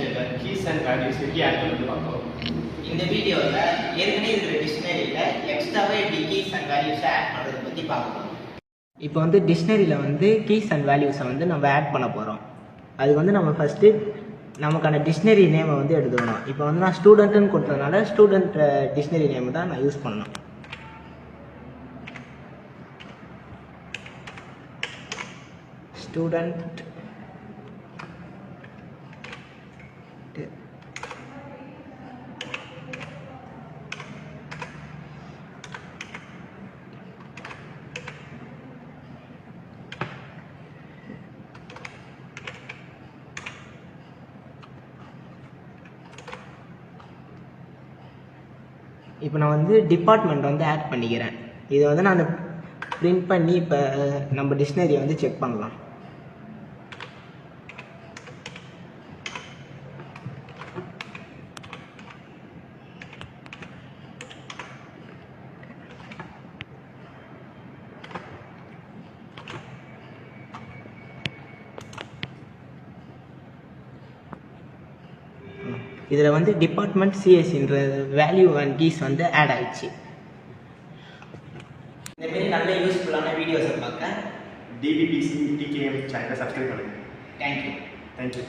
டிக்ஷனரியில் keys and values எப்படி add பண்ணி பார்ப்போம். இந்த வீடியோவில் ஏற்கனவே இருக்கிற டிக்ஷனரியில் எக்ஸ்ட்ராவாக எப்படி கீஸ் அண்ட் வேல்யூஸை ஆட் பண்ணுறதை பற்றி பார்க்கணும். இப்போ வந்து டிக்ஷனரியில் வந்து கீஸ் அண்ட் வேல்யூஸை வந்து நம்ம ஆட் பண்ண போகிறோம். அதுக்கு வந்து நம்ம ஃபஸ்ட்டு நமக்கான டிக்ஷனரி நேமை வந்து எடுத்துக்கணும். இப்போ வந்து நான் ஸ்டூடெண்ட்டுன்னு கொடுத்ததுனால ஸ்டூடெண்ட் டிக்ஷனரி நேம் தான் நான் யூஸ் பண்ணணும். ஸ்டூடெண்ட் இப்போ நான் வந்து டிபார்ட்மெண்ட் வந்து ஆட் பண்ணிக்கிறேன். இதை வந்து நான் பிரிண்ட் பண்ணி இப்போ நம்ம டிக்ஷனரியை வந்து செக் பண்ணலாம். இதில் வந்து டிபார்ட்மெண்ட் சிஎஸ்சின்ற வேல்யூ அண்ட் கீஸ் வந்து ஆட் ஆயிடுச்சு. இந்தமாரி நல்ல யூஸ்ஃபுல்லான வீடியோஸை பார்க்க டிபிபிசி டிகேஎம் சேனலை சப்ஸ்கிரைப் பண்ணுங்கள். தேங்க்யூ. தேங்க்யூ.